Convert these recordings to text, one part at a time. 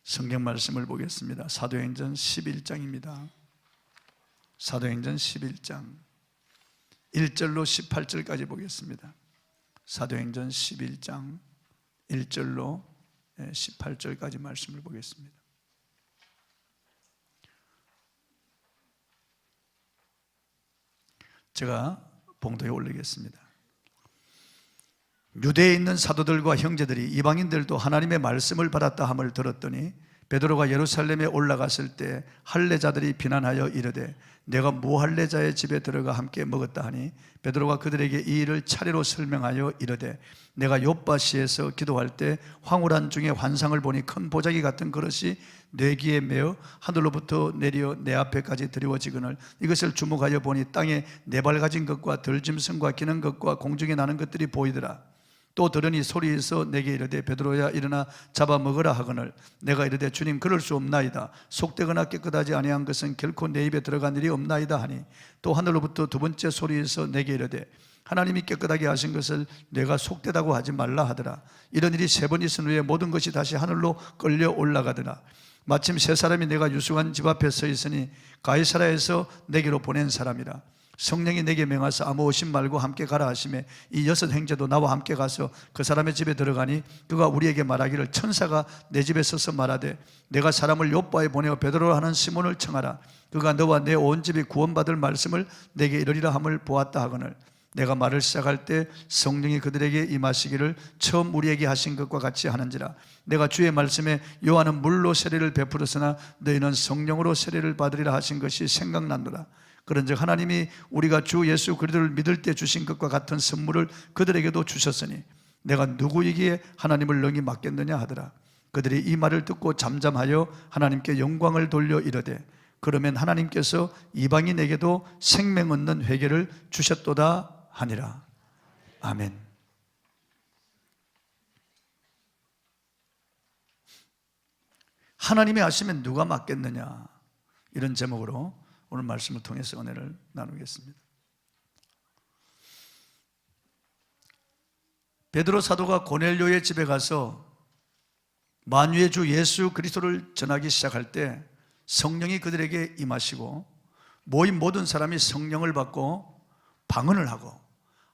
성경 말씀을 보겠습니다. 사도행전 11장입니다. 사도행전 11장 1절로 18절까지 보겠습니다. 사도행전 11장 1절로 18절까지 말씀을 보겠습니다. 제가 봉도에 올리겠습니다. 유대에 있는 사도들과 형제들이 이방인들도 하나님의 말씀을 받았다 함을 들었더니 베드로가 예루살렘에 올라갔을 때 할례자들이 비난하여 이르되 내가 무할례자의 집에 들어가 함께 먹었다 하니 베드로가 그들에게 이 일을 차례로 설명하여 이르되 내가 욥바시에서 기도할 때 황홀한 중에 환상을 보니 큰 보자기 같은 그릇이 내 귀에 매어 하늘로부터 내려 내 앞에까지 드리워지거늘 이것을 주목하여 보니 땅에 네 발 가진 것과 들짐승과 기는 것과 공중에 나는 것들이 보이더라. 또 들으니 소리에서 내게 이르되 베드로야 일어나 잡아먹으라 하거늘 내가 이르되 주님 그럴 수 없나이다. 속되거나 깨끗하지 아니한 것은 결코 내 입에 들어간 일이 없나이다 하니 또 하늘로부터 두 번째 소리에서 내게 이르되 하나님이 깨끗하게 하신 것을 내가 속되다고 하지 말라 하더라. 이런 일이 세 번 있은 후에 모든 것이 다시 하늘로 끌려 올라가더라. 마침 세 사람이 내가 유숙한 집 앞에 서 있으니 가이사라에서 내게로 보낸 사람이라. 성령이 내게 명하사 아무 의심 말고 함께 가라 하시매 이 여섯 형제도 나와 함께 가서 그 사람의 집에 들어가니 그가 우리에게 말하기를 천사가 내 집에 서서 말하되 내가 사람을 요빠에 보내어 베드로라 하는 시몬을 청하라. 그가 너와 내 온 집이 구원받을 말씀을 내게 이르리라 함을 보았다 하거늘 내가 말을 시작할 때 성령이 그들에게 임하시기를 처음 우리에게 하신 것과 같이 하는지라. 내가 주의 말씀에 요한은 물로 세례를 베풀었으나 너희는 성령으로 세례를 받으리라 하신 것이 생각난노라. 그런즉 하나님이 우리가 주 예수 그리스도를 믿을 때 주신 것과 같은 선물을 그들에게도 주셨으니 내가 누구에게 하나님을 능히 맡겠느냐 하더라. 그들이 이 말을 듣고 잠잠하여 하나님께 영광을 돌려 이르되 그러면 하나님께서 이방인에게도 생명 얻는 회개를 주셨도다 하니라. 아멘. 하나님이 하시면 누가 맡겠느냐, 이런 제목으로 오늘 말씀을 통해서 은혜를 나누겠습니다. 베드로 사도가 고넬료의 집에 가서 만유의 주 예수 그리스도를 전하기 시작할 때 성령이 그들에게 임하시고 모인 모든 사람이 성령을 받고 방언을 하고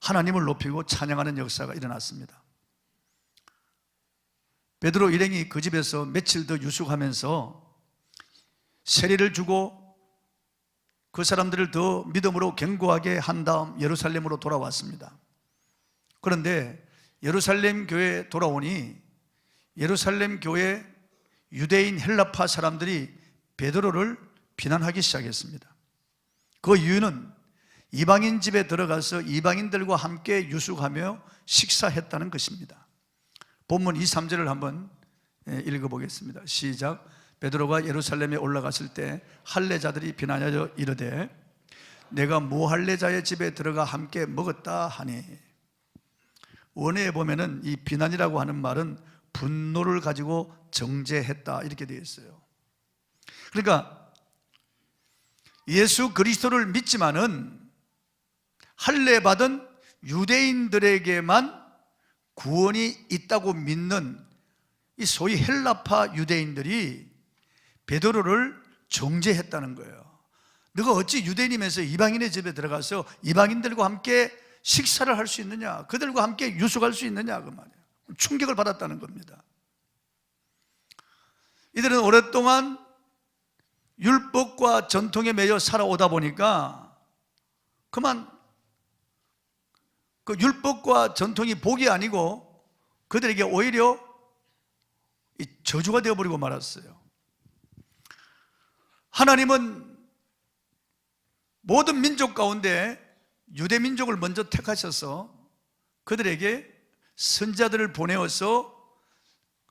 하나님을 높이고 찬양하는 역사가 일어났습니다. 베드로 일행이 그 집에서 며칠 더 유숙하면서 세례를 주고 그 사람들을 더 믿음으로 견고하게 한 다음 예루살렘으로 돌아왔습니다. 그런데 예루살렘 교회에 돌아오니 예루살렘 교회 유대인 헬라파 사람들이 베드로를 비난하기 시작했습니다. 그 이유는 이방인 집에 들어가서 이방인들과 함께 유숙하며 식사했다는 것입니다. 본문 2, 3절을 한번 읽어보겠습니다. 시작. 베드로가 예루살렘에 올라갔을 때 할례자들이 비난하여 이르되 내가 무할례자의 집에 들어가 함께 먹었다 하니, 원어에 보면은 이 비난이라고 하는 말은 분노를 가지고 정죄했다 이렇게 되어 있어요. 그러니까 예수 그리스도를 믿지만은 할례 받은 유대인들에게만 구원이 있다고 믿는 이 소위 헬라파 유대인들이 베드로를 정죄했다는 거예요. 너가 어찌 유대인이면서 이방인의 집에 들어가서 이방인들과 함께 식사를 할 수 있느냐, 그들과 함께 유숙할 수 있느냐, 그 말이에요. 충격을 받았다는 겁니다. 이들은 오랫동안 율법과 전통에 매여 살아오다 보니까 그만 그 율법과 전통이 복이 아니고 그들에게 오히려 이 저주가 되어버리고 말았어요. 하나님은 모든 민족 가운데 유대 민족을 먼저 택하셔서 그들에게 선자들을 보내어서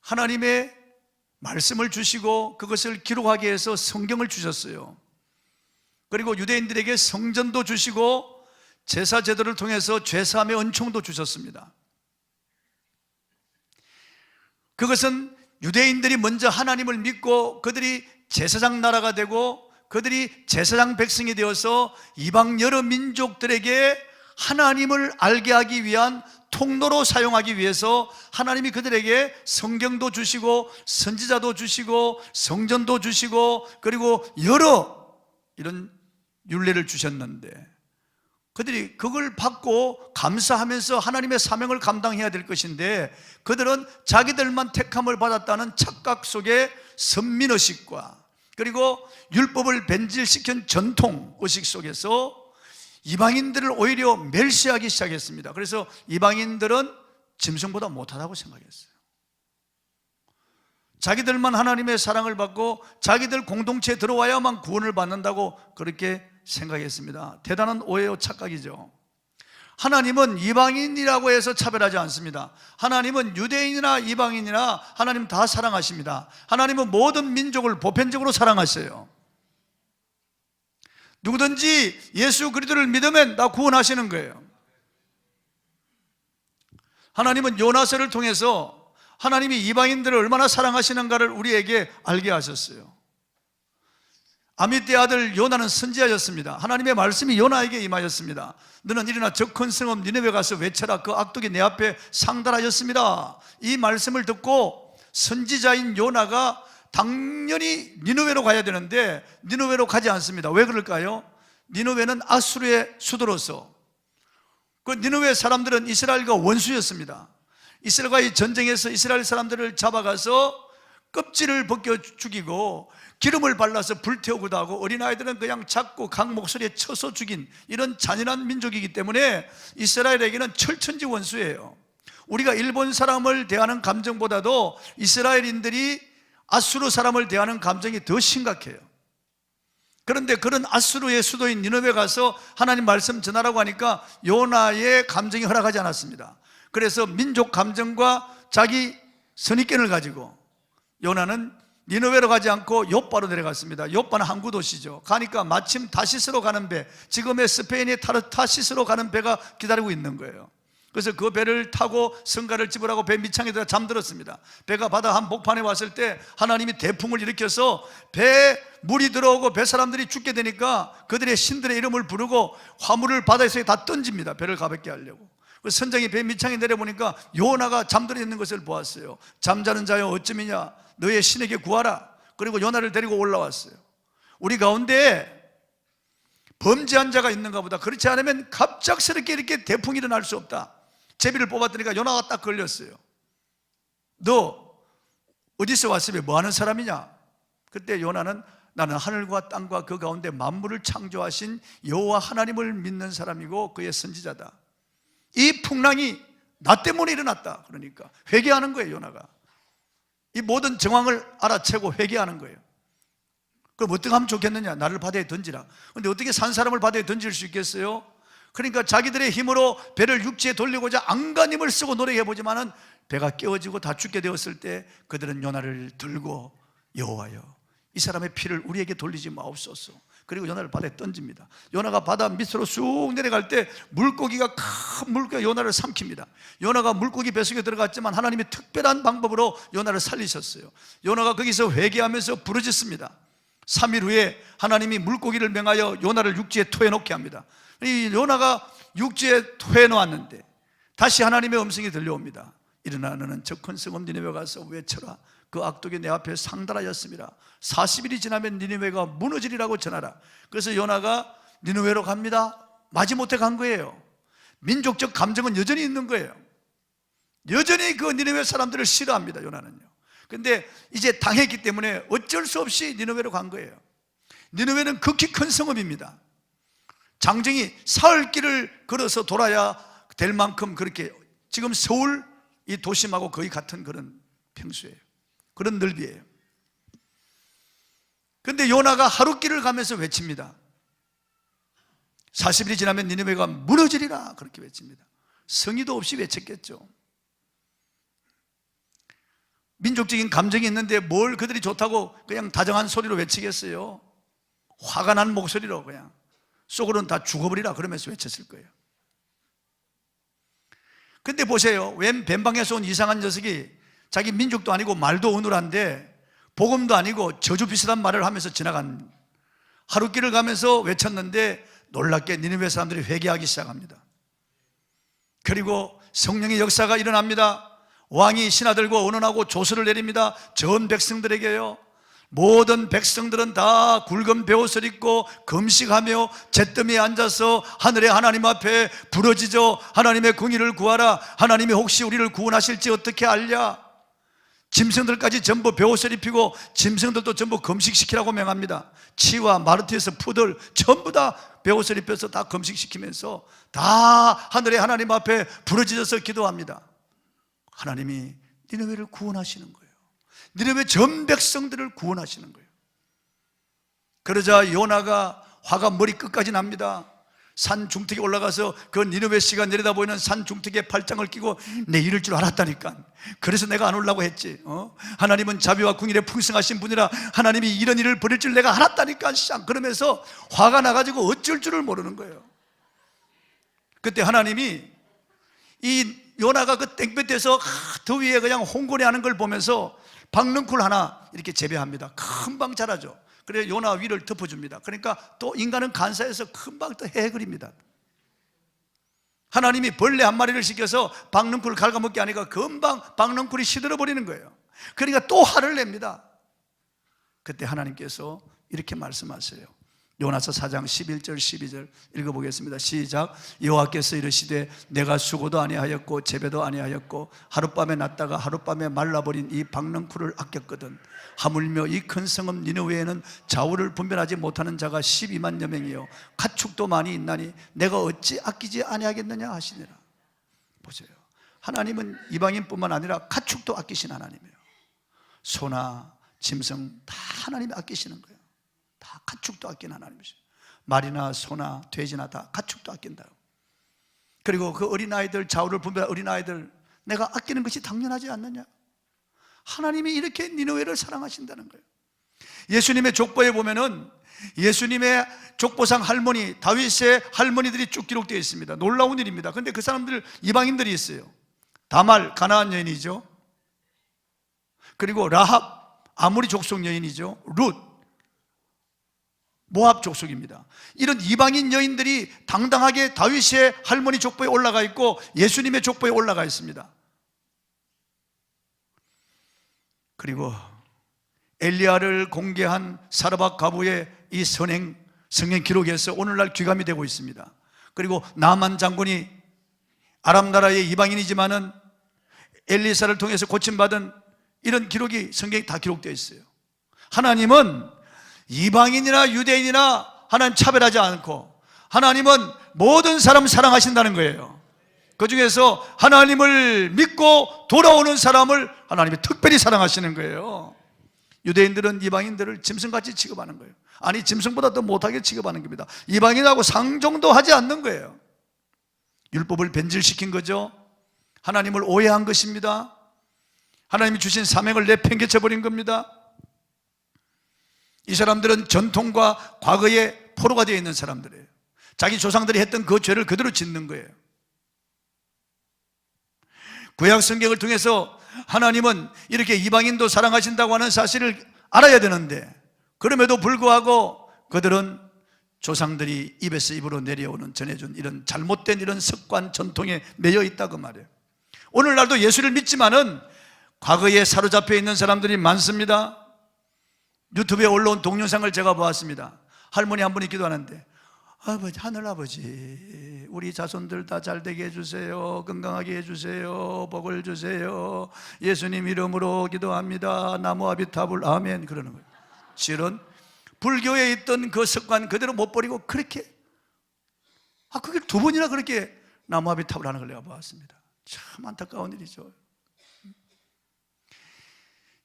하나님의 말씀을 주시고 그것을 기록하게 해서 성경을 주셨어요. 그리고 유대인들에게 성전도 주시고 제사 제도를 통해서 죄사함의 은총도 주셨습니다. 그것은 유대인들이 먼저 하나님을 믿고 그들이 제사장 나라가 되고 그들이 제사장 백성이 되어서 이방 여러 민족들에게 하나님을 알게 하기 위한 통로로 사용하기 위해서 하나님이 그들에게 성경도 주시고 선지자도 주시고 성전도 주시고 그리고 여러 이런 율례를 주셨는데, 그들이 그걸 받고 감사하면서 하나님의 사명을 감당해야 될 것인데, 그들은 자기들만 택함을 받았다는 착각 속에 선민의식과 그리고 율법을 변질시킨 전통의식 속에서 이방인들을 오히려 멸시하기 시작했습니다. 그래서 이방인들은 짐승보다 못하다고 생각했어요. 자기들만 하나님의 사랑을 받고 자기들 공동체에 들어와야만 구원을 받는다고 그렇게 생각했습니다. 대단한 오해요, 착각이죠. 하나님은 이방인이라고 해서 차별하지 않습니다. 하나님은 유대인이나 이방인이나 하나님 다 사랑하십니다. 하나님은 모든 민족을 보편적으로 사랑하세요. 누구든지 예수 그리스도를 믿으면 다 구원하시는 거예요. 하나님은 요나서를 통해서 하나님이 이방인들을 얼마나 사랑하시는가를 우리에게 알게 하셨어요. 아미떼의 아들 요나는 선지자였습니다. 하나님의 말씀이 요나에게 임하였습니다. 너는 일어나 저 큰 성읍 니느웨 가서 외쳐라. 그 악독이 내 앞에 상달하였습니다. 이 말씀을 듣고 선지자인 요나가 당연히 니느웨로 가야 되는데 니느웨로 가지 않습니다. 왜 그럴까요? 니느웨는 아수르의 수도로서, 그 니느웨 사람들은 이스라엘과 원수였습니다. 이스라엘과의 전쟁에서 이스라엘 사람들을 잡아가서 껍질을 벗겨 죽이고 기름을 발라서 불태우기도 하고 어린아이들은 그냥 잡고 각 목소리에 쳐서 죽인 이런 잔인한 민족이기 때문에 이스라엘에게는 철천지 원수예요. 우리가 일본 사람을 대하는 감정보다도 이스라엘인들이 아수르 사람을 대하는 감정이 더 심각해요. 그런데 그런 아수르의 수도인 니느웨 가서 하나님 말씀 전하라고 하니까 요나의 감정이 허락하지 않았습니다. 그래서 민족 감정과 자기 선입견을 가지고 요나는 니느웨로 가지 않고 욥바로 내려갔습니다. 욥바는 항구 도시죠. 가니까 마침 다시스로 가는 배, 지금의 스페인의 타르타시스로 가는 배가 기다리고 있는 거예요. 그래서 그 배를 타고 성가를 집으라고 배 밑창에 들어 잠들었습니다. 배가 바다 한복판에 왔을 때 하나님이 대풍을 일으켜서 배에 물이 들어오고 배 사람들이 죽게 되니까 그들의 신들의 이름을 부르고 화물을 바다에서 다 던집니다. 배를 가볍게 하려고. 선장이 배 밑창에 내려보니까 요나가 잠들어 있는 것을 보았어요. 잠자는 자여 어찌미냐, 너의 신에게 구하라. 그리고 요나를 데리고 올라왔어요. 우리 가운데 범죄한 자가 있는가 보다. 그렇지 않으면 갑작스럽게 이렇게 대풍이 일어날 수 없다. 제비를 뽑았더니까 요나가 딱 걸렸어요. 너 어디서 왔으며 뭐 하는 사람이냐? 그때 요나는 나는 하늘과 땅과 그 가운데 만물을 창조하신 여호와 하나님을 믿는 사람이고 그의 선지자다. 이 풍랑이 나 때문에 일어났다. 그러니까 회개하는 거예요. 요나가 이 모든 정황을 알아채고 회개하는 거예요. 그럼 어떻게 하면 좋겠느냐? 나를 바다에 던지라. 그런데 어떻게 산 사람을 바다에 던질 수 있겠어요? 그러니까 자기들의 힘으로 배를 육지에 돌리고자 안간힘을 쓰고 노력해보지만은 배가 깨어지고 다 죽게 되었을 때 그들은 요나를 들고 여호와여, 이 사람의 피를 우리에게 돌리지 마옵소서. 그리고 요나를 바다에 던집니다. 요나가 바다 밑으로 쑥 내려갈 때 물고기가 큰 물고기가 요나를 삼킵니다. 요나가 물고기 뱃속에 들어갔지만 하나님이 특별한 방법으로 요나를 살리셨어요. 요나가 거기서 회개하면서 부르짖습니다. 3일 후에 하나님이 물고기를 명하여 요나를 육지에 토해놓게 합니다. 이 요나가 육지에 토해놓았는데 다시 하나님의 음성이 들려옵니다. 일어나 너는 저 큰 성읍 니느웨 가서 외쳐라. 그 악독이 내 앞에 상달하였습니다. 40일이 지나면 니느웨가 무너지리라고 전하라. 그래서 요나가 니느웨로 갑니다. 마지못해 간 거예요. 민족적 감정은 여전히 있는 거예요. 여전히 그 니느웨 사람들을 싫어합니다. 요나는요. 근데 이제 당했기 때문에 어쩔 수 없이 니느웨로 간 거예요. 니느웨는 극히 큰 성읍입니다. 장정이 사흘 길을 걸어서 돌아야 될 만큼 그렇게, 지금 서울 이 도심하고 거의 같은 그런 평수예요. 그런 넓이에요. 그런데 요나가 하루 길을 가면서 외칩니다. 40일이 지나면 니느웨가 무너지리라, 그렇게 외칩니다. 성의도 없이 외쳤겠죠. 민족적인 감정이 있는데 뭘 그들이 좋다고 그냥 다정한 소리로 외치겠어요? 화가 난 목소리로 그냥 속으로는 다 죽어버리라 그러면서 외쳤을 거예요. 근데 보세요. 웬 뱀방에서 온 이상한 녀석이 자기 민족도 아니고 말도 어눌한데 복음도 아니고 저주 비슷한 말을 하면서 지나간, 하루 길을 가면서 외쳤는데 놀랍게 니느웨 사람들이 회개하기 시작합니다. 그리고 성령의 역사가 일어납니다. 왕이 신하들과 의논하고 조서를 내립니다. 전 백성들에게요. 모든 백성들은 다 굵은 베옷을 입고 금식하며 잿더미에 앉아서 하늘의 하나님 앞에 부르짖어 하나님의 궁의를 구하라. 하나님이 혹시 우리를 구원하실지 어떻게 알랴. 짐승들까지 전부 베옷을 입히고 짐승들도 전부 금식시키라고 명합니다. 치와 마르티에서 푸들 전부 다 베옷을 입혀서 다 금식시키면서 다 하늘의 하나님 앞에 부르짖어서 기도합니다. 하나님이 니느웨를 구원하시는 거예요. 니느웨 전 백성들을 구원하시는 거예요. 그러자 요나가 화가 머리 끝까지 납니다. 산 중턱에 올라가서 그 니느웨 씨가 내려다 보이는 산 중턱에 팔짱을 끼고 내 이럴 줄 알았다니까. 그래서 내가 안 오려고 했지. 하나님은 자비와 궁일에 풍성하신 분이라 하나님이 이런 일을 벌일 줄 내가 알았다니까. 그러면서 화가 나가지고 어쩔 줄을 모르는 거예요. 그때 하나님이 이 요나가 그 땡볕에서 더위에 그냥 홍고리 하는 걸 보면서 박넝쿨 하나 이렇게 재배합니다. 금방 자라죠. 그래서 요나 위를 덮어줍니다. 그러니까 또 인간은 간사해서 금방 또 해 그립니다. 하나님이 벌레 한 마리를 시켜서 박넝쿨을 갉아먹게 하니까 금방 박넝쿨이 시들어 버리는 거예요. 그러니까 또 화를 냅니다. 그때 하나님께서 이렇게 말씀하세요. 요나서 4장 11절 12절 읽어보겠습니다. 시작. 여호와께서 이르시되 내가 수고도 아니하였고 재배도 아니하였고 하룻밤에 났다가 하룻밤에 말라버린 이 박넝쿨을 아꼈거든. 하물며 이 큰 성읍 니느웨에는 좌우를 분별하지 못하는 자가 12만여 명이요 가축도 많이 있나니 내가 어찌 아끼지 아니하겠느냐 하시니라. 보세요. 하나님은 이방인뿐만 아니라 가축도 아끼신 하나님이에요. 소나 짐승 다 하나님이 아끼시는 거예요. 다 가축도 아끼는 하나님이시죠. 말이나 소나 돼지나 다 가축도 아낀다. 그리고 그 어린아이들, 좌우를 분별한 어린아이들 내가 아끼는 것이 당연하지 않느냐. 하나님이 이렇게 니느웨를 사랑하신다는 거예요. 예수님의 족보에 보면은 예수님의 족보상 할머니, 다윗의 할머니들이 쭉 기록되어 있습니다. 놀라운 일입니다. 그런데 그 사람들 이방인들이 있어요. 다말, 가나안 여인이죠. 그리고 라합, 아모리 족속 여인이죠. 룻, 모압 족속입니다. 이런 이방인 여인들이 당당하게 다윗의 할머니 족보에 올라가 있고 예수님의 족보에 올라가 있습니다. 그리고 엘리야를 공개한 사르밧 가부의 이 성행 기록에서 오늘날 귀감이 되고 있습니다. 그리고 나만 장군이 아람 나라의 이방인이지만은 엘리사를 통해서 고침받은 이런 기록이 성경에 다 기록되어 있어요. 하나님은 이방인이나 유대인이나 하나님 차별하지 않고 하나님은 모든 사람 사랑하신다는 거예요. 그 중에서 하나님을 믿고 돌아오는 사람을 하나님이 특별히 사랑하시는 거예요. 유대인들은 이방인들을 짐승같이 취급하는 거예요. 아니 짐승보다 더 못하게 취급하는 겁니다. 이방인하고 상종도 하지 않는 거예요. 율법을 변질시킨 거죠. 하나님을 오해한 것입니다. 하나님이 주신 사명을 내팽개쳐버린 겁니다. 이 사람들은 전통과 과거에 포로가 되어 있는 사람들이에요. 자기 조상들이 했던 그 죄를 그대로 짓는 거예요. 구약 성경을 통해서 하나님은 이렇게 이방인도 사랑하신다고 하는 사실을 알아야 되는데 그럼에도 불구하고 그들은 조상들이 입에서 입으로 내려오는 전해준 이런 잘못된 이런 습관 전통에 매여 있다고 말해요. 오늘날도 예수를 믿지만은 과거에 사로잡혀 있는 사람들이 많습니다. 유튜브에 올라온 동영상을 제가 보았습니다. 할머니 한 분이 기도하는데 아버지, 하늘아버지 우리 자손들 다 잘되게 해주세요. 건강하게 해주세요. 복을 주세요. 예수님 이름으로 기도합니다. 나무아비타불 아멘 그러는 거예요. 실은 불교에 있던 그 습관 그대로 못 버리고 그렇게 그게 두 번이나 그렇게 나무아비타불 하는 걸 내가 보았습니다. 참 안타까운 일이죠.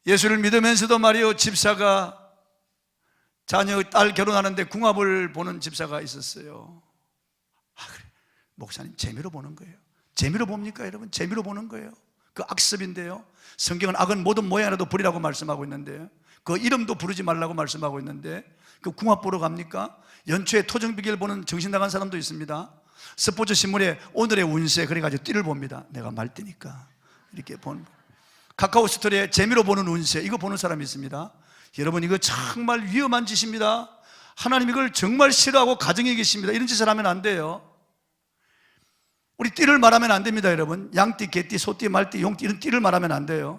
예수를 믿으면서도 말이요 집사가 자녀 딸 결혼하는데 궁합을 보는 집사가 있었어요. 그래. 목사님 재미로 보는 거예요. 재미로 봅니까 여러분? 재미로 보는 거예요. 그 악습인데요. 성경은 악은 모든 모양이라도 버리라고 말씀하고 있는데 그 이름도 부르지 말라고 말씀하고 있는데 그 궁합 보러 갑니까? 연초에 토정비결 보는 정신 나간 사람도 있습니다. 스포츠 신문에 오늘의 운세 그래가지고 띠를 봅니다. 내가 말띠니까 이렇게 보는 거예요. 카카오 스토리에 재미로 보는 운세 이거 보는 사람이 있습니다. 여러분 이거 정말 위험한 짓입니다. 하나님 이걸 정말 싫어하고 가정에 계십니다. 이런 짓을 하면 안 돼요. 우리 띠를 말하면 안 됩니다, 여러분. 양띠, 개띠, 소띠, 말띠, 용띠 이런 띠를 말하면 안 돼요.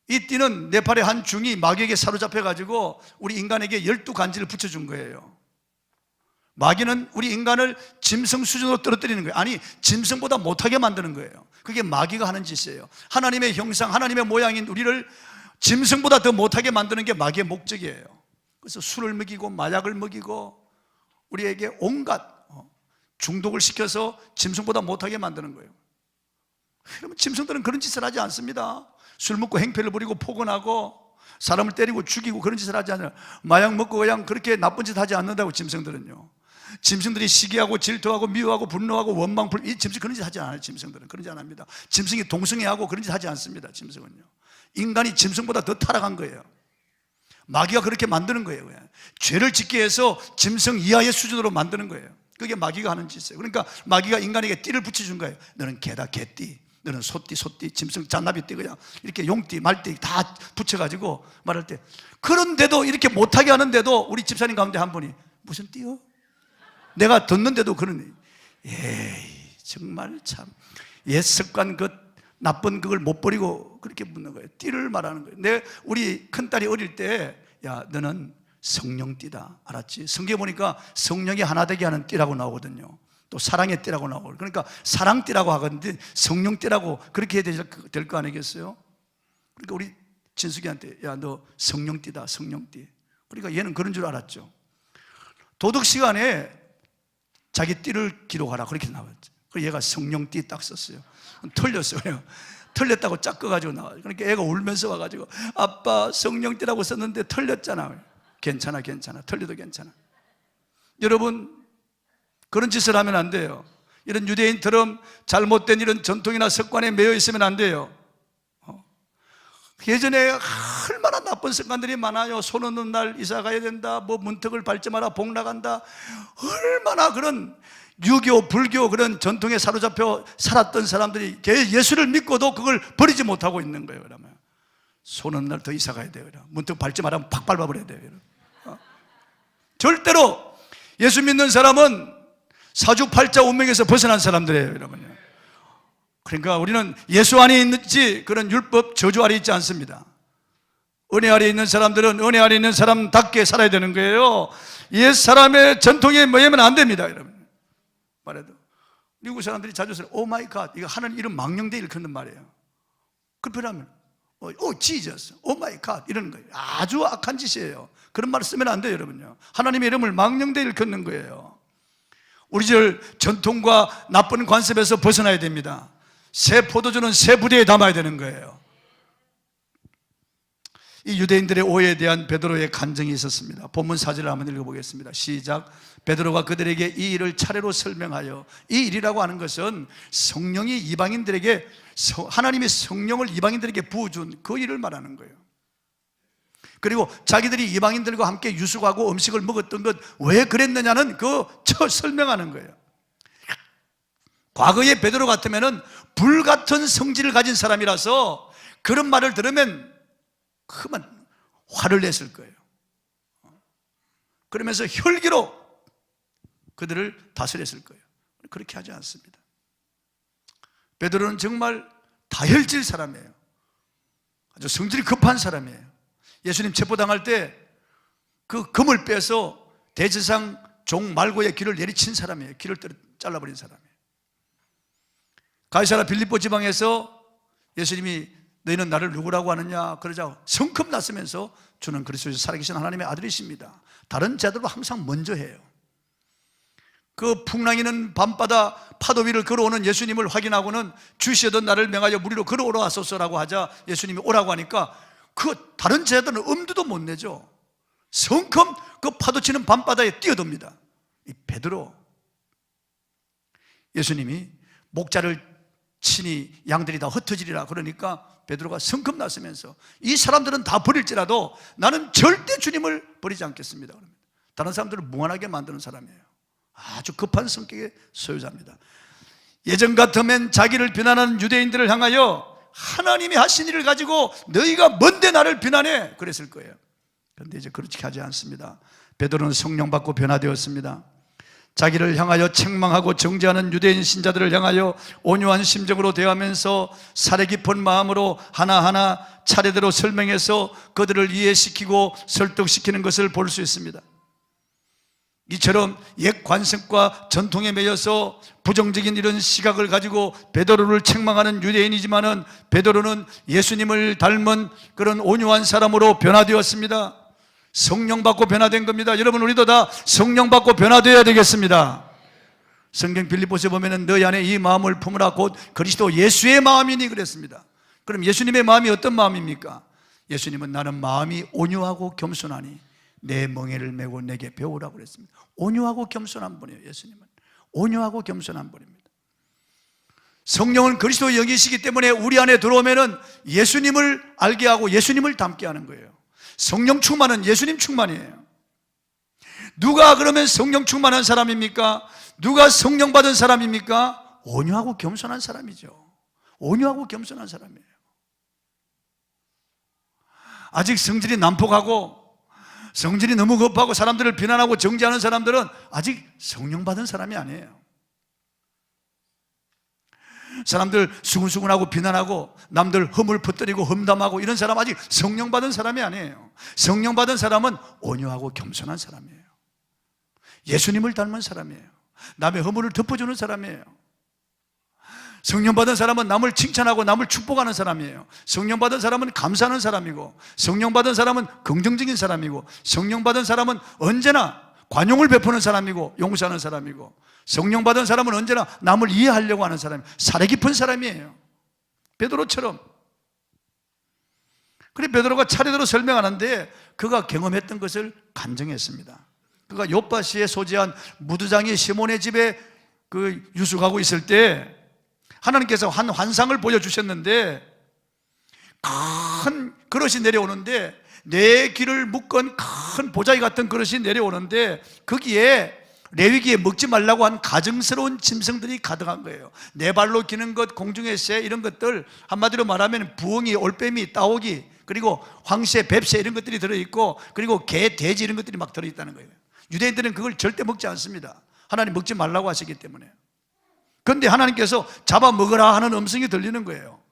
이 띠는 네팔의 한 중이 마귀에게 사로잡혀가지고 우리 인간에게 12간지를 붙여준 거예요. 마귀는 우리 인간을 짐승 수준으로 떨어뜨리는 거예요. 아니, 짐승보다 못하게 만드는 거예요. 그게 마귀가 하는 짓이에요. 하나님의 형상, 하나님의 모양인 우리를 짐승보다 더 못하게 만드는 게 마귀의 목적이에요. 그래서 술을 먹이고 마약을 먹이고 우리에게 온갖 중독을 시켜서 짐승보다 못하게 만드는 거예요. 여러분, 짐승들은 그런 짓을 하지 않습니다. 술 먹고 행패를 부리고 포건하고 사람을 때리고 죽이고 그런 짓을 하지 않아요. 마약 먹고 그냥 그렇게 나쁜 짓 하지 않는다고. 짐승들은요, 짐승들이 시기하고 질투하고 미워하고 분노하고 원망, 이 짐승 그런 짓 하지 않아요. 짐승들은 그런 짓 안 합니다. 짐승이 동성애하고 그런 짓 하지 않습니다. 짐승은요, 인간이 짐승보다 더 타락한 거예요. 마귀가 그렇게 만드는 거예요. 그냥 죄를 짓게 해서 짐승 이하의 수준으로 만드는 거예요. 그게 마귀가 하는 짓이에요. 그러니까 마귀가 인간에게 띠를 붙여준 거예요. 너는 개다, 개띠. 너는 소띠, 소띠. 짐승, 잔나비띠. 그냥 이렇게 용띠, 말띠 다 붙여가지고 말할 때, 그런데도 이렇게 못하게 하는데도 우리 집사님 가운데 한 분이 무슨 띠요? 내가 듣는데도 그러니, 에이 정말 참 옛 습관, 그 나쁜 그걸 못 버리고 그렇게 묻는 거예요. 띠를 말하는 거예요. 우리 큰딸이 어릴 때, 야 너는 성령띠다, 알았지? 성경에 보니까 성령이 하나 되게 하는 띠라고 나오거든요. 또 사랑의 띠라고 나오고, 그러니까 사랑띠라고 하거든요. 성령띠라고 그렇게 해야 될 거 아니겠어요? 그러니까 우리 진숙이한테, 야 너 성령띠다, 성령띠. 그러니까 얘는 그런 줄 알았죠. 도덕 시간에 자기 띠를 기록하라 그렇게 나왔죠. 그래서 얘가 성령띠 딱 썼어요. 틀렸어요. 틀렸다고 짝 꺼가지고 나와요. 그러니까 애가 울면서 와가지고, 아빠 성령띠라고 썼는데 틀렸잖아. 괜찮아, 괜찮아. 틀려도 괜찮아. 여러분, 그런 짓을 하면 안 돼요. 이런 유대인처럼 잘못된 이런 전통이나 습관에 매여 있으면 안 돼요. 예전에 얼마나 나쁜 습관들이 많아요. 손 없는 날 이사 가야 된다, 뭐 문턱을 밟지 마라, 복 나간다. 얼마나 그런 유교, 불교 그런 전통에 사로잡혀 살았던 사람들이 예수를 믿고도 그걸 버리지 못하고 있는 거예요. 그러면 손 없는 날 더 이사 가야 돼요. 문턱 밟지 말라면 팍 밟아버려야 돼요. 절대로 예수 믿는 사람은 사주팔자 운명에서 벗어난 사람들이에요, 여러분요. 그러니까 우리는 예수 안에 있는지 그런 율법 저주 아래 있지 않습니다. 은혜 아래 있는 사람들은 은혜 아래 있는 사람답게 살아야 되는 거예요. 옛 사람의 전통에 매이면 안 됩니다, 여러분. 말해도 미국 사람들이 자주 쓰는 오 마이 갓, 이거 하는 이름 망령되 일컫는 말이에요. 그러면 지저스, 오 마이 갓 이러는 거예요. 아주 악한 짓이에요. 그런 말을 쓰면 안 돼요, 여러분요. 하나님의 이름을 망령되 일컫는 거예요. 우리 절 전통과 나쁜 관습에서 벗어나야 됩니다. 새 포도주는 새 부대에 담아야 되는 거예요. 이 유대인들의 오해에 대한 베드로의 간증이 있었습니다. 본문 4절을 한번 읽어보겠습니다. 시작. 베드로가 그들에게 이 일을 차례로 설명하여, 이 일이라고 하는 것은 성령이 이방인들에게, 하나님의 성령을 이방인들에게 부어준 그 일을 말하는 거예요. 그리고 자기들이 이방인들과 함께 유숙하고 음식을 먹었던 것 왜 그랬느냐는 설명하는 거예요. 과거의 베드로 같으면 불같은 성질을 가진 사람이라서 그런 말을 들으면 그만 화를 냈을 거예요. 그러면서 혈기로 그들을 다스렸을 거예요. 그렇게 하지 않습니다. 베드로는 정말 다혈질 사람이에요. 아주 성질이 급한 사람이에요. 예수님 체포당할 때 그 금을 빼서 대제사장 종 말고의 귀를 내리친 사람이에요. 귀를 잘라버린 사람이에요. 가이사랴 빌립보 지방에서 예수님이 너희는 나를 누구라고 하느냐 그러자 성큼 났으면서 주는 그리스도에서 살아계신 하나님의 아들이십니다. 다른 자들도 항상 먼저 해요. 그 풍랑이는 밤바다 파도 위를 걸어오는 예수님을 확인하고는 주시던 나를 명하여 무리로 걸어오라 하소서라고 하자 예수님이 오라고 하니까 그 다른 제자들은 엄두도 못 내죠. 성큼 그 파도치는 밤바다에 뛰어듭니다. 이 베드로, 예수님이 목자를 치니 양들이 다 흩어지리라 그러니까 베드로가 성큼 났으면서 이 사람들은 다 버릴지라도 나는 절대 주님을 버리지 않겠습니다. 다른 사람들을 무한하게 만드는 사람이에요. 아주 급한 성격의 소유자입니다. 예전 같으면 자기를 비난하는 유대인들을 향하여 하나님이 하신 일을 가지고 너희가 뭔데 나를 비난해? 그랬을 거예요. 그런데 이제 그렇게 하지 않습니다. 베드로는 성령 받고 변화되었습니다. 자기를 향하여 책망하고 정죄하는 유대인 신자들을 향하여 온유한 심정으로 대하면서 사려 깊은 마음으로 하나하나 차례대로 설명해서 그들을 이해시키고 설득시키는 것을 볼 수 있습니다. 이처럼 옛 관습과 전통에 매여서 부정적인 이런 시각을 가지고 베드로를 책망하는 유대인이지만은 베드로는 예수님을 닮은 그런 온유한 사람으로 변화되었습니다. 성령 받고 변화된 겁니다. 여러분, 우리도 다 성령 받고 변화되어야 되겠습니다. 성경 빌립보서에 보면은 너희 안에 이 마음을 품으라 곧 그리스도 예수의 마음이니 그랬습니다. 그럼 예수님의 마음이 어떤 마음입니까? 예수님은 나는 마음이 온유하고 겸손하니 내 멍에를 메고 내게 배우라고 그랬습니다. 온유하고 겸손한 분이에요. 예수님은 온유하고 겸손한 분입니다. 성령은 그리스도의 영이시기 때문에 우리 안에 들어오면은 예수님을 알게 하고 예수님을 닮게 하는 거예요. 성령 충만은 예수님 충만이에요. 누가 그러면 성령 충만한 사람입니까? 누가 성령 받은 사람입니까? 온유하고 겸손한 사람이죠. 온유하고 겸손한 사람이에요. 아직 성질이 난폭하고 성질이 너무 급하고 사람들을 비난하고 정죄하는 사람들은 아직 성령 받은 사람이 아니에요. 사람들 수근수근하고 비난하고 남들 흠을 퍼뜨리고 험담하고 이런 사람 아직 성령 받은 사람이 아니에요. 성령 받은 사람은 온유하고 겸손한 사람이에요. 예수님을 닮은 사람이에요. 남의 허물을 덮어주는 사람이에요. 성령 받은 사람은 남을 칭찬하고 남을 축복하는 사람이에요. 성령 받은 사람은 감사하는 사람이고, 성령 받은 사람은 긍정적인 사람이고, 성령 받은 사람은 언제나 관용을 베푸는 사람이고 용서하는 사람이고, 성령 받은 사람은 언제나 남을 이해하려고 하는 사람이에요. 사려 깊은 사람이에요. 베드로처럼. 그래 베드로가 차례대로 설명하는데 그가 경험했던 것을 간증했습니다. 그가 욥바시에 소재한 무두장이 시몬의 집에 유숙하고 있을 때 하나님께서 한 환상을 보여주셨는데 큰 그릇이 내려오는데 네 귀를 묶은 큰 보자기 같은 그릇이 내려오는데 거기에 레위기에 먹지 말라고 한 가증스러운 짐승들이 가득한 거예요. 네 발로 기는 것, 공중의 새 이런 것들, 한마디로 말하면 부엉이, 올빼미, 따오기, 그리고 황새, 뱁새 이런 것들이 들어있고, 그리고 개, 돼지 이런 것들이 막 들어있다는 거예요. 유대인들은 그걸 절대 먹지 않습니다. 하나님 먹지 말라고 하시기 때문에. 그런데 하나님께서 잡아먹으라 하는 음성이 들리는 거예요.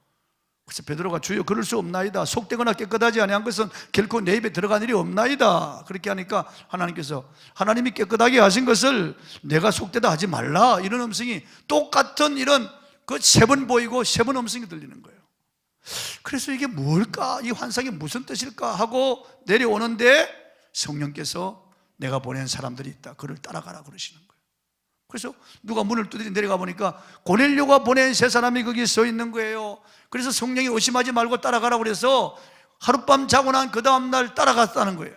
그래서 베드로가 주여 그럴 수 없나이다. 속되거나 깨끗하지 아니한 것은 결코 내 입에 들어간 일이 없나이다. 그렇게 하니까 하나님께서 하나님이 깨끗하게 하신 것을 내가 속되다 하지 말라 이런 음성이 똑같은 이런 그 세 번 보이고 세 번 음성이 들리는 거예요. 그래서 이게 뭘까? 이 환상이 무슨 뜻일까? 하고 내려오는데 성령께서 내가 보낸 사람들이 있다. 그를 따라가라 그러시는 거예요. 그래서 누가 문을 두드려 내려가 보니까 고넬료가 보낸 세 사람이 거기 서 있는 거예요. 그래서 성령이 의심하지 말고 따라가라 그래서 하룻밤 자고 난 그 다음날 따라갔다는 거예요.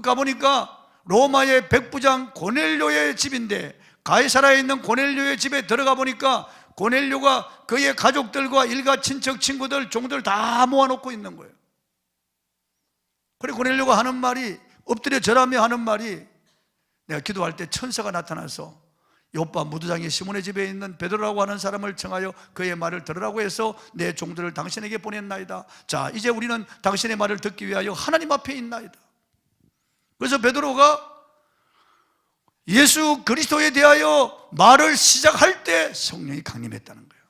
가보니까 로마의 백부장 고넬료의 집인데 가이사라에 있는 고넬료의 집에 들어가 보니까 고넬료가 그의 가족들과 일가 친척 친구들 종들 다 모아놓고 있는 거예요. 그리고 고넬료가 하는 말이 엎드려 절하며 하는 말이 내가 기도할 때 천사가 나타나서 욥바 무두장이 시몬의 집에 있는 베드로라고 하는 사람을 청하여 그의 말을 들으라고 해서 내 종들을 당신에게 보냈나이다. 자, 이제 우리는 당신의 말을 듣기 위하여 하나님 앞에 있나이다. 그래서 베드로가 예수 그리스도에 대하여 말을 시작할 때 성령이 강림했다는 거예요.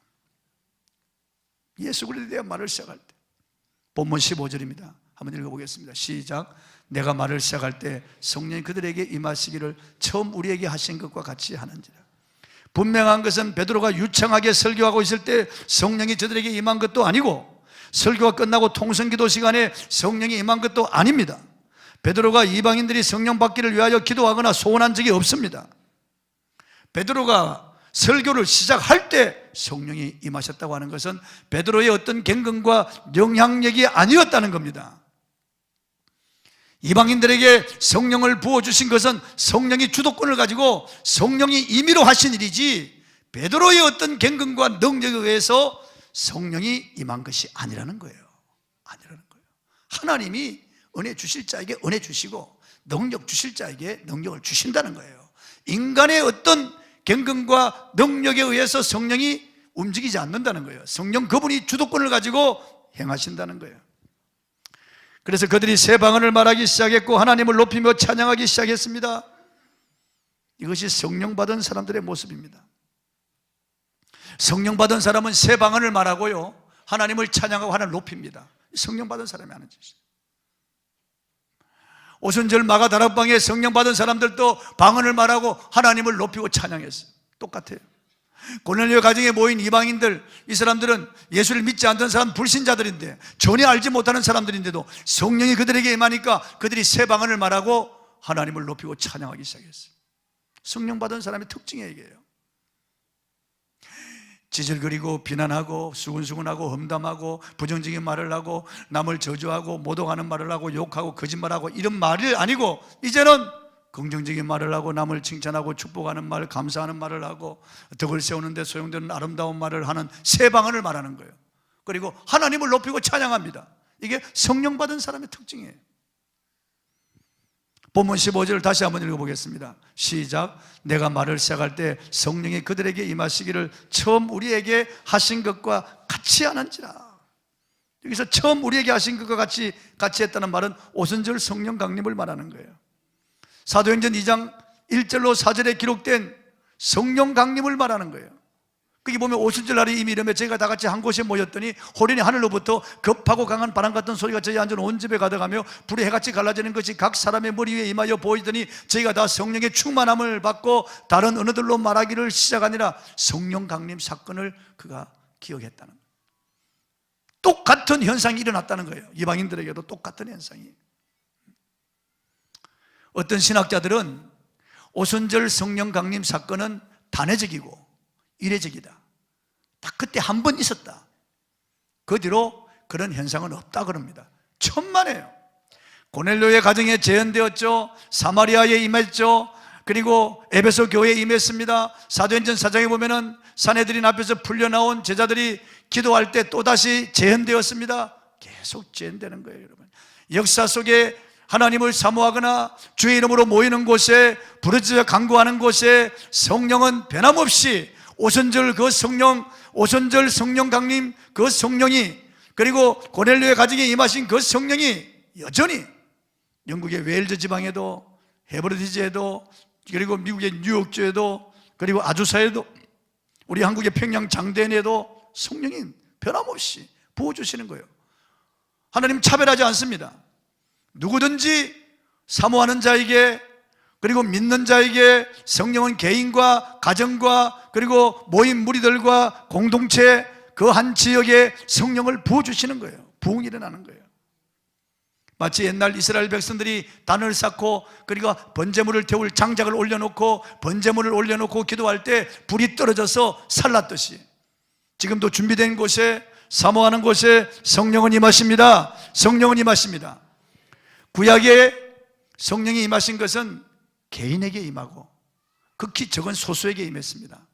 예수 그리스도에 대한 말을 시작할 때. 본문 15절입니다. 한번 읽어보겠습니다. 시작. 내가 말을 시작할 때 성령이 그들에게 임하시기를 처음 우리에게 하신 것과 같이 하는지라. 분명한 것은 베드로가 유창하게 설교하고 있을 때 성령이 저들에게 임한 것도 아니고 설교가 끝나고 통성기도 시간에 성령이 임한 것도 아닙니다. 베드로가 이방인들이 성령 받기를 위하여 기도하거나 소원한 적이 없습니다. 베드로가 설교를 시작할 때 성령이 임하셨다고 하는 것은 베드로의 어떤 경건과 영향력이 아니었다는 겁니다. 이방인들에게 성령을 부어주신 것은 성령이 주도권을 가지고 성령이 임의로 하신 일이지 베드로의 어떤 경건과 능력에 의해서 성령이 임한 것이 아니라는 거예요. 아니라는 거예요. 하나님이 은혜 주실 자에게 은혜 주시고 능력 주실 자에게 능력을 주신다는 거예요. 인간의 어떤 경건과 능력에 의해서 성령이 움직이지 않는다는 거예요. 성령 그분이 주도권을 가지고 행하신다는 거예요. 그래서 그들이 새 방언을 말하기 시작했고 하나님을 높이며 찬양하기 시작했습니다. 이것이 성령 받은 사람들의 모습입니다. 성령 받은 사람은 새 방언을 말하고요, 하나님을 찬양하고 하나님을 높입니다. 성령 받은 사람이 하는 짓이에요. 오순절 마가다락방에 성령 받은 사람들도 방언을 말하고 하나님을 높이고 찬양했어요. 똑같아요. 고넬료 가정에 모인 이방인들, 이 사람들은 예수를 믿지 않던 사람, 불신자들인데, 전혀 알지 못하는 사람들인데도 성령이 그들에게 임하니까 그들이 새 방언을 말하고 하나님을 높이고 찬양하기 시작했어요. 성령 받은 사람의 특징이 이게요. 지질거리고 비난하고 수근수근하고 험담하고 부정적인 말을 하고 남을 저주하고 모독하는 말을 하고 욕하고 거짓말하고 이런 말이 아니고, 이제는 긍정적인 말을 하고 남을 칭찬하고 축복하는 말, 감사하는 말을 하고 덕을 세우는데 소용되는 아름다운 말을 하는 새 방언을 말하는 거예요. 그리고 하나님을 높이고 찬양합니다. 이게 성령 받은 사람의 특징이에요. 본문 15절을 다시 한번 읽어보겠습니다. 시작. 내가 말을 시작할 때 성령이 그들에게 임하시기를 처음 우리에게 하신 것과 같이 하는지라. 여기서 처음 우리에게 하신 것과 같이 했다는 말은 오순절 성령 강림을 말하는 거예요. 사도행전 2장 1절로 4절에 기록된 성령 강림을 말하는 거예요. 거기 보면 오순절 날이 이미 이르매 저희가 다 같이 한 곳에 모였더니 호련히 하늘로부터 급하고 강한 바람 같은 소리가 저희 앉은 온 집에 가득하며 불이 해같이 갈라지는 것이 각 사람의 머리 위에 임하여 보이더니 저희가 다 성령의 충만함을 받고 다른 언어들로 말하기를 시작하니라. 성령 강림 사건을 그가 기억했다는 거예요. 똑같은 현상이 일어났다는 거예요. 이방인들에게도 똑같은 현상이. 어떤 신학자들은 오순절 성령 강림 사건은 단회적이고 이례적이다. 딱 그때 한 번 있었다. 그 뒤로 그런 현상은 없다 그럽니다. 천만에요. 고넬료의 가정에 재현되었죠. 사마리아에 임했죠. 그리고 에베소 교회에 임했습니다. 사도행전 4장에 보면은 사내들인 앞에서 풀려나온 제자들이 기도할 때 또다시 재현되었습니다. 계속 재현되는 거예요, 여러분. 역사 속에 하나님을 사모하거나 주의 이름으로 모이는 곳에, 부르짖어 간구하는 곳에 성령은 변함없이 오순절 그 성령, 오순절 성령 강림 그 성령이, 그리고 고넬료의 가정에 임하신 그 성령이 여전히 영국의 웨일즈 지방에도, 헤브리드지에도, 그리고 미국의 뉴욕주에도, 그리고 아주사에도, 우리 한국의 평양 장대에도 성령이 변함없이 부어주시는 거예요. 하나님 차별하지 않습니다. 누구든지 사모하는 자에게, 그리고 믿는 자에게 성령은 개인과 가정과 그리고 모인 무리들과 공동체 그 한 지역에 성령을 부어주시는 거예요. 부흥이 일어나는 거예요. 마치 옛날 이스라엘 백성들이 단을 쌓고 그리고 번제물을 태울 장작을 올려놓고 번제물을 올려놓고 기도할 때 불이 떨어져서 살랐듯이 지금도 준비된 곳에, 사모하는 곳에 성령은 임하십니다. 성령은 임하십니다. 구약에 성령이 임하신 것은 개인에게 임하고 극히 적은 소수에게 임했습니다.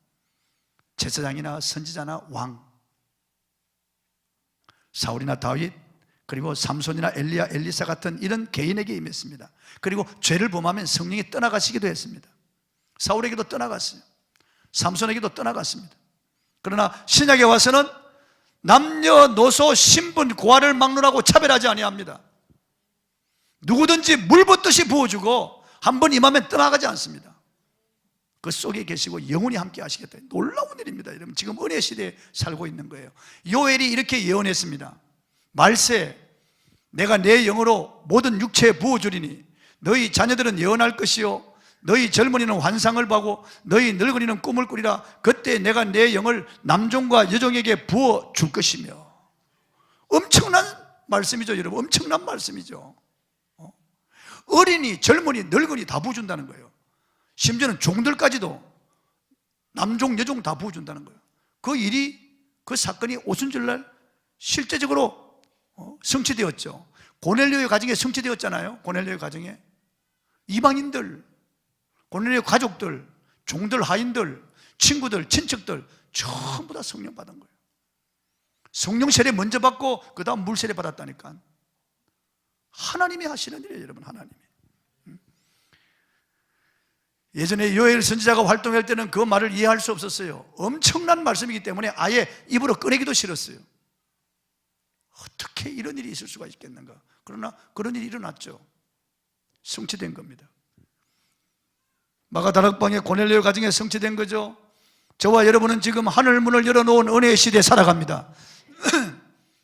제사장이나 선지자나 왕, 사울이나 다윗, 그리고 삼손이나 엘리야, 엘리사 같은 이런 개인에게 임했습니다. 그리고 죄를 범하면 성령이 떠나가시기도 했습니다. 사울에게도 떠나갔어요. 삼손에게도 떠나갔습니다. 그러나 신약에 와서는 남녀노소 신분 고하를 막론하고 차별하지 아니합니다. 누구든지 물 붓듯이 부어주고 한 번 임하면 떠나가지 않습니다. 그 속에 계시고 영원히 함께 하시겠다. 놀라운 일입니다. 여러분, 지금 은혜 시대에 살고 있는 거예요. 요엘이 이렇게 예언했습니다. 말세, 내가 내 영으로 모든 육체에 부어주리니 너희 자녀들은 예언할 것이요 너희 젊은이는 환상을 보고 너희 늙은이는 꿈을 꾸리라. 그때 내가 내 영을 남종과 여종에게 부어줄 것이며. 엄청난 말씀이죠, 여러분. 엄청난 말씀이죠. 어린이, 젊은이, 늙은이 다 부어준다는 거예요. 심지어는 종들까지도 남종, 여종 다 부어준다는 거예요. 그 일이, 그 사건이 오순절날 실제적으로 성취되었죠. 고넬료의 가정에 성취되었잖아요. 고넬료의 가정에 이방인들, 고넬료의 가족들, 종들, 하인들, 친구들, 친척들 전부 다 성령 받은 거예요. 성령 세례 먼저 받고 그 다음 물 세례 받았다니까. 하나님이 하시는 일이에요, 여러분. 하나님이. 예전에 요엘 선지자가 활동할 때는 그 말을 이해할 수 없었어요. 엄청난 말씀이기 때문에 아예 입으로 꺼내기도 싫었어요. 어떻게 이런 일이 있을 수가 있겠는가. 그러나 그런 일이 일어났죠. 성취된 겁니다. 마가다락방에 고넬료 가정에 성취된 거죠. 저와 여러분은 지금 하늘문을 열어놓은 은혜의 시대에 살아갑니다.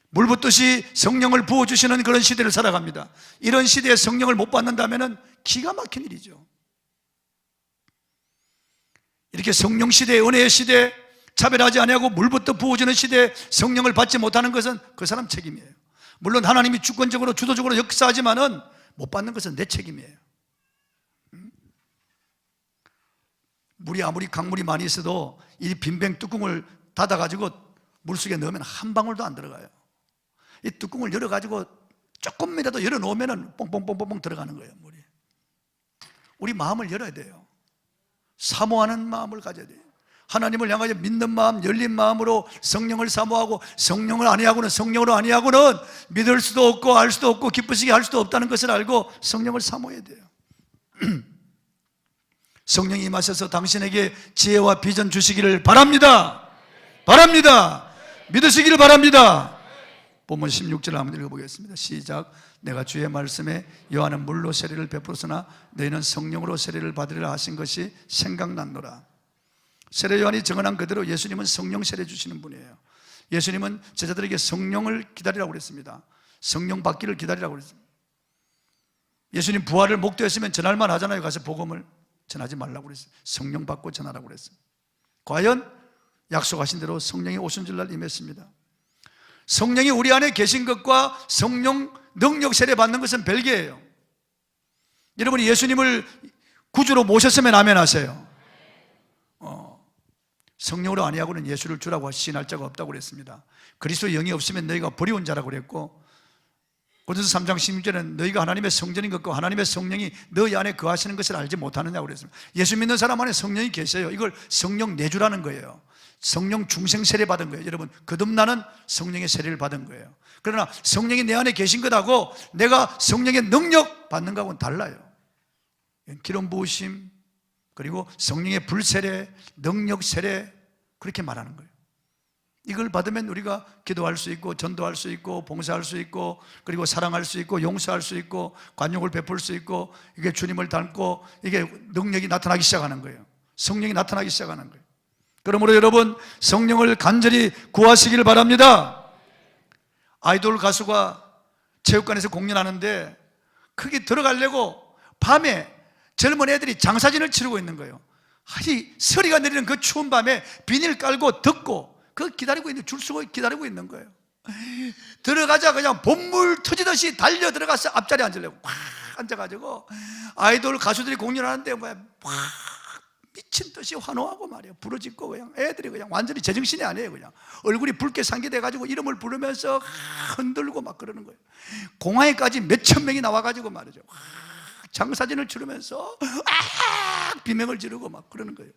물 붓듯이 성령을 부어주시는 그런 시대를 살아갑니다. 이런 시대에 성령을 못 받는다면 기가 막힌 일이죠. 이렇게 성령 시대, 은혜의 시대, 차별하지 아니하고 물 붓듯 부어주는 시대에 성령을 받지 못하는 것은 그 사람 책임이에요. 물론 하나님이 주권적으로 주도적으로 역사하지만은 못 받는 것은 내 책임이에요. 물이 아무리 강물이 많이 있어도 이 빈병 뚜껑을 닫아가지고 물속에 넣으면 한 방울도 안 들어가요. 이 뚜껑을 열어가지고 조금이라도 열어놓으면 뽕뽕뽕뽕 들어가는 거예요, 물이. 우리 마음을 열어야 돼요. 사모하는 마음을 가져야 돼요. 하나님을 향하여 믿는 마음, 열린 마음으로 성령을 사모하고, 성령을 아니하고는, 성령으로 아니하고는 믿을 수도 없고 알 수도 없고 기쁘시게 할 수도 없다는 것을 알고 성령을 사모해야 돼요. 성령이 임하셔서 당신에게 지혜와 비전 주시기를 바랍니다. 바랍니다. 믿으시기를 바랍니다. 본문 16절 한번 읽어보겠습니다. 시작. 내가 주의 말씀에 요한은 물로 세례를 베풀었으나 너희는 성령으로 세례를 받으리라 하신 것이 생각났노라. 세례 요한이 증언한 그대로 예수님은 성령 세례 주시는 분이에요. 예수님은 제자들에게 성령을 기다리라고 그랬습니다. 성령 받기를 기다리라고 그랬습니다. 예수님 부활을 목도했으면 전할만 하잖아요. 가서 복음을 전하지 말라고 그랬어요. 성령 받고 전하라고 그랬어요. 과연 약속하신 대로 성령이 오신 줄날 임했습니다. 성령이 우리 안에 계신 것과 성령 능력 세례 받는 것은 별개예요. 여러분이 예수님을 구주로 모셨으면 아멘 하세요. 성령으로 아니하고는 예수를 주라고 시인할 자가 없다고 그랬습니다. 그리스도의 영이 없으면 너희가 버리운 자라고 그랬고, 고린도서 3장 16절에는 너희가 하나님의 성전인 것과 하나님의 성령이 너희 안에 거하시는 것을 알지 못하느냐고 그랬습니다. 예수 믿는 사람 안에 성령이 계세요. 이걸 성령 내주라는 거예요. 성령 중생 세례 받은 거예요. 여러분, 거듭나는 성령의 세례를 받은 거예요. 그러나 성령이 내 안에 계신 것하고 내가 성령의 능력 받는 것하고는 달라요. 기름 부으심, 그리고 성령의 불세례, 능력 세례, 그렇게 말하는 거예요. 이걸 받으면 우리가 기도할 수 있고 전도할 수 있고 봉사할 수 있고 그리고 사랑할 수 있고 용서할 수 있고 관용을 베풀 수 있고, 이게 주님을 닮고 이게 능력이 나타나기 시작하는 거예요. 성령이 나타나기 시작하는 거예요. 그러므로 여러분, 성령을 간절히 구하시기를 바랍니다. 아이돌 가수가 체육관에서 공연하는데 거기 들어가려고 밤에 젊은 애들이 장사진을 치르고 있는 거예요. 아니, 서리가 내리는 그 추운 밤에 비닐 깔고 덮고 그 기다리고 있는, 줄 서고 기다리고 있는 거예요. 들어가자 그냥 본물 터지듯이 달려 들어가서 앞자리에 앉으려고 꽉 앉아가지고 아이돌 가수들이 공연하는데 막 미친 듯이 환호하고 말이에요. 부러짓고 그냥 애들이 그냥 완전히 제정신이 아니에요. 그냥 얼굴이 붉게 상기돼가지고 이름을 부르면서 흔들고 막 그러는 거예요. 공항에까지 몇천 명이 나와가지고 말이죠. 장사진을 치르면서 비명을 지르고 막 그러는 거예요.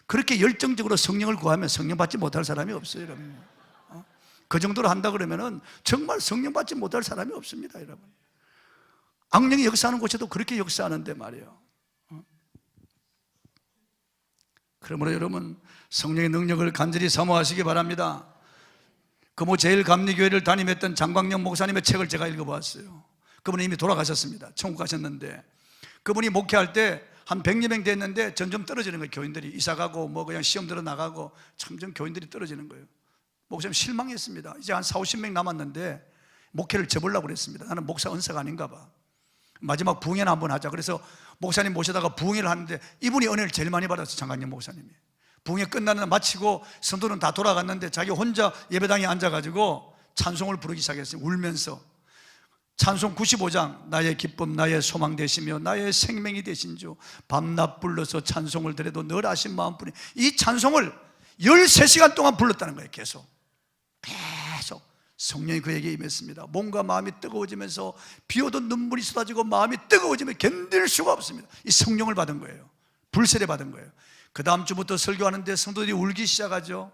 그렇게 열정적으로 성령을 구하면 성령 받지 못할 사람이 없어요, 여러분. 그 정도로 한다 그러면은 정말 성령 받지 못할 사람이 없습니다, 여러분. 악령이 역사하는 곳에도 그렇게 역사하는데 말이에요. 그러므로 여러분, 성령의 능력을 간절히 사모하시기 바랍니다. 금호 제일감리교회를 담임했던 장광영 목사님의 책을 제가 읽어보았어요. 그분이 이미 돌아가셨습니다. 천국 가셨는데 그분이 목회할 때 한 100여 명 됐는데 점점 떨어지는 거예요. 교인들이 이사가고 뭐 그냥 시험 들어 나가고 점점 교인들이 떨어지는 거예요. 목사님 실망했습니다. 이제 한 4, 50명 남았는데 목회를 접으려고 그랬습니다. 나는 목사 은사가 아닌가 봐. 마지막 부흥회나 한번 하자. 그래서 목사님 모시다가 부흥회를 하는데 이분이 은혜를 제일 많이 받았어요. 장관님 목사님이. 부흥회 끝나는 날 마치고 성도는 다 돌아갔는데 자기 혼자 예배당에 앉아가지고 찬송을 부르기 시작했어요. 울면서. 찬송 95장, 나의 기쁨 나의 소망 되시며 나의 생명이 되신 주, 밤낮 불러서 찬송을 드려도 늘 아신 마음뿐이. 이 찬송을 13시간 동안 불렀다는 거예요. 계속 성령이 그에게 임했습니다. 몸과 마음이 뜨거워지면서 비오도 눈물이 쏟아지고 마음이 뜨거워지면 견딜 수가 없습니다. 이 성령을 받은 거예요. 불세례 받은 거예요. 그 다음 주부터 설교하는데 성도들이 울기 시작하죠.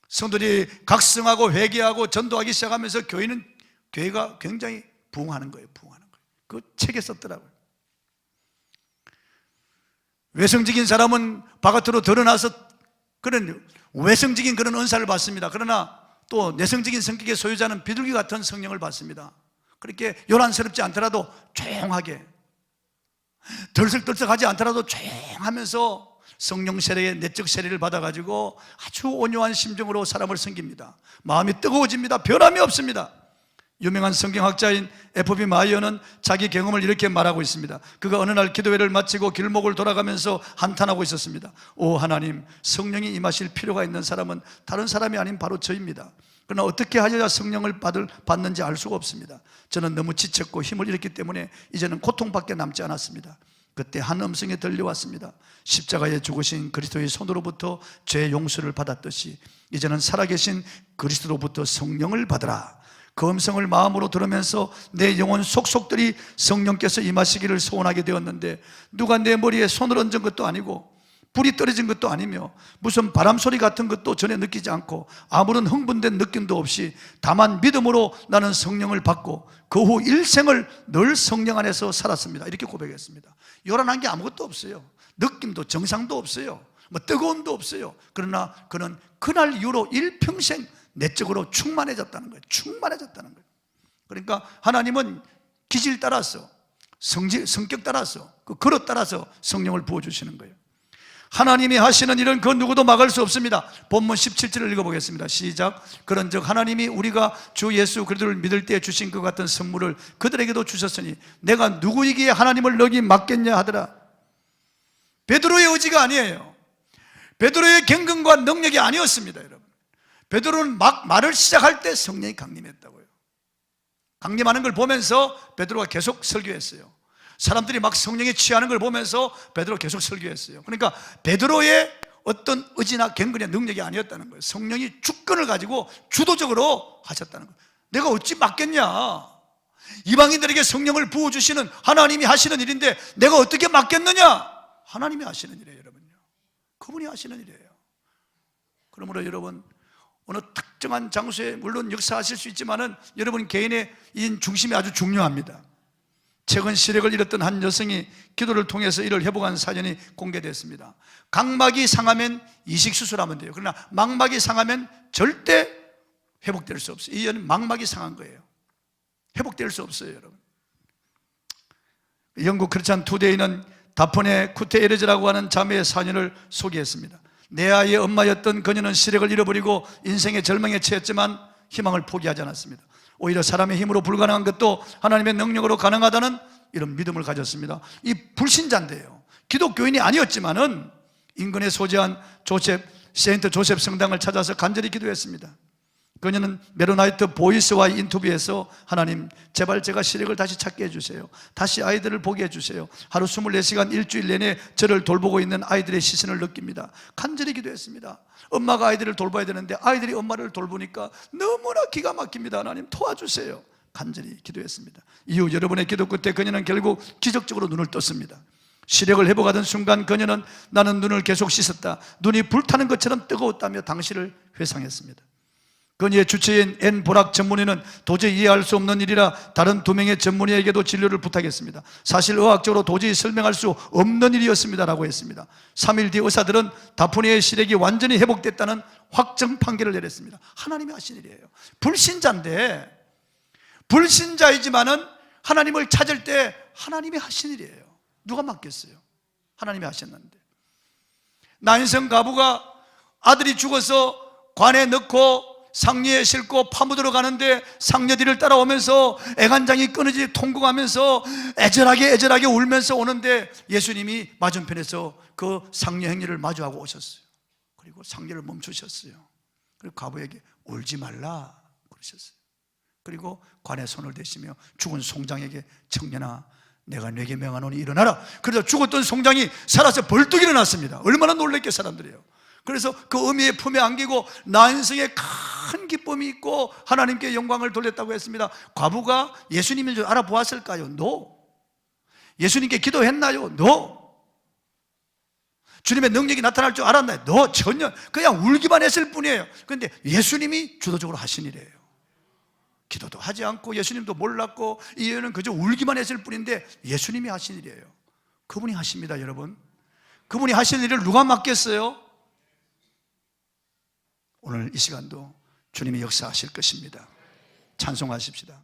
성도들이 각성하고 회개하고 전도하기 시작하면서 교회가 굉장히 부흥하는 거예요. 부흥하는 거예요. 그 책에 썼더라고요. 외성적인 사람은 바깥으로 드러나서 그런 외성적인 그런 은사를 받습니다. 그러나 또 내성적인 성격의 소유자는 비둘기 같은 성령을 받습니다. 그렇게 요란스럽지 않더라도 조용하게 덜썩덜썩하지 않더라도 조용하면서 성령 세례의 내적 세례를 받아가지고 아주 온유한 심정으로 사람을 섬깁니다. 마음이 뜨거워집니다. 변함이 없습니다. 유명한 성경학자인 F.B. 마이어는 자기 경험을 이렇게 말하고 있습니다. 그가 어느 날 기도회를 마치고 길목을 돌아가면서 한탄하고 있었습니다. 오 하나님, 성령이 임하실 필요가 있는 사람은 다른 사람이 아닌 바로 저입니다. 그러나 어떻게 하여야 성령을 받는지 알 수가 없습니다. 저는 너무 지쳤고 힘을 잃었기 때문에 이제는 고통밖에 남지 않았습니다. 그때 한 음성이 들려왔습니다. 십자가에 죽으신 그리스도의 손으로부터 죄 용서를 받았듯이 이제는 살아계신 그리스도로부터 성령을 받으라. 그 음성을 마음으로 들으면서 내 영혼 속속들이 성령께서 임하시기를 소원하게 되었는데, 누가 내 머리에 손을 얹은 것도 아니고 불이 떨어진 것도 아니며 무슨 바람 소리 같은 것도 전혀 느끼지 않고 아무런 흥분된 느낌도 없이 다만 믿음으로 나는 성령을 받고 그 후 일생을 늘 성령 안에서 살았습니다. 이렇게 고백했습니다. 요란한 게 아무것도 없어요. 느낌도 정상도 없어요. 뭐 뜨거움도 없어요. 그러나 그는 그날 이후로 일평생 내적으로 충만해졌다는 거예요. 충만해졌다는 거예요. 그러니까 하나님은 기질 따라서, 성격 따라서, 그 그릇 따라서 성령을 부어주시는 거예요. 하나님이 하시는 일은 그 누구도 막을 수 없습니다. 본문 17절을 읽어보겠습니다. 시작. 그런즉 하나님이 우리가 주 예수 그리스도를 믿을 때 주신 그 같은 선물을 그들에게도 주셨으니 내가 누구이기에 하나님을 너희 맡겠냐 하더라. 베드로의 의지가 아니에요. 베드로의 경건과 능력이 아니었습니다. 여러분, 베드로는 막 말을 시작할 때 성령이 강림했다고요. 강림하는 걸 보면서 베드로가 계속 설교했어요. 사람들이 막 성령에 취하는 걸 보면서 베드로가 계속 설교했어요. 그러니까 베드로의 어떤 의지나 경건의 능력이 아니었다는 거예요. 성령이 주권을 가지고 주도적으로 하셨다는 거예요. 내가 어찌 맡겠냐? 이방인들에게 성령을 부어주시는 하나님이 하시는 일인데 내가 어떻게 맡겠느냐? 하나님이 하시는 일이에요, 여러분요. 그분이 하시는 일이에요. 그러므로 여러분, 어느 특정한 장소에 물론 역사하실 수 있지만은 여러분 개인의 이 중심이 아주 중요합니다. 최근 시력을 잃었던 한 여성이 기도를 통해서 이를 회복한 사연이 공개됐습니다. 각막이 상하면 이식수술하면 돼요. 그러나 망막이 상하면 절대 회복될 수 없어요. 이 여는 망막이 상한 거예요. 회복될 수 없어요, 여러분. 영국 크리스찬 투데이는 다폰의 쿠테 에르즈라고 하는 자매의 사연을 소개했습니다. 내 아이의 엄마였던 그녀는 시력을 잃어버리고 인생의 절망에 처했지만 희망을 포기하지 않았습니다. 오히려 사람의 힘으로 불가능한 것도 하나님의 능력으로 가능하다는 이런 믿음을 가졌습니다. 이 불신자인데요, 기독교인이 아니었지만은 인근에 소재한 세인트 조셉 성당을 찾아서 간절히 기도했습니다. 그녀는 메로나이트 보이스와의 인터뷰에서 하나님, 제발 제가 시력을 다시 찾게 해주세요. 다시 아이들을 보게 해주세요. 하루 24시간 일주일 내내 저를 돌보고 있는 아이들의 시선을 느낍니다. 간절히 기도했습니다. 엄마가 아이들을 돌봐야 되는데 아이들이 엄마를 돌보니까 너무나 기가 막힙니다. 하나님 도와주세요. 간절히 기도했습니다. 이후 여러분의 기도 끝에 그녀는 결국 기적적으로 눈을 떴습니다. 시력을 회복하던 순간 그녀는 나는 눈을 계속 씻었다, 눈이 불타는 것처럼 뜨거웠다며 당시를 회상했습니다. 그녀의 주치의인 앤 보락 전문의는 도저히 이해할 수 없는 일이라 다른 2명의 전문의에게도 진료를 부탁했습니다. 사실 의학적으로 도저히 설명할 수 없는 일이었습니다라고 했습니다. 3일 뒤 의사들은 다프니의 시력이 완전히 회복됐다는 확정 판결을 내렸습니다. 하나님이 하신 일이에요. 불신자인데, 불신자이지만은 하나님을 찾을 때 하나님이 하신 일이에요. 누가 맡겠어요? 하나님이 하셨는데. 나인성 가부가 아들이 죽어서 관에 넣고 상류에 싣고 파묻으러 가는데 상녀들을 따라오면서 애간장이 끊어지지 통곡하면서 애절하게 울면서 오는데 예수님이 맞은편에서 그 상녀 행렬을 마주하고 오셨어요. 그리고 상녀를 멈추셨어요. 그리고 가부에게 울지 말라 그러셨어요. 그리고 관에 손을 대시며 죽은 송장에게 청년아, 내가 네게 명하노니 일어나라. 그래서 죽었던 송장이 살아서 벌떡 일어났습니다. 얼마나 놀랬게 사람들이에요. 그래서 그 의미의 품에 안기고 나인성의 큰 기쁨이 있고 하나님께 영광을 돌렸다고 했습니다. 과부가 예수님인 줄 알아보았을까요? No. 예수님께 기도했나요? No. 주님의 능력이 나타날 줄 알았나요? No. 전혀. 그냥 울기만 했을 뿐이에요. 그런데 예수님이 주도적으로 하신 일이에요. 기도도 하지 않고 예수님도 몰랐고 이 여인은 그저 울기만 했을 뿐인데 예수님이 하신 일이에요. 그분이 하십니다, 여러분. 그분이 하신 일을 누가 맡겠어요? 오늘 이 시간도 주님이 역사하실 것입니다. 찬송하십시다.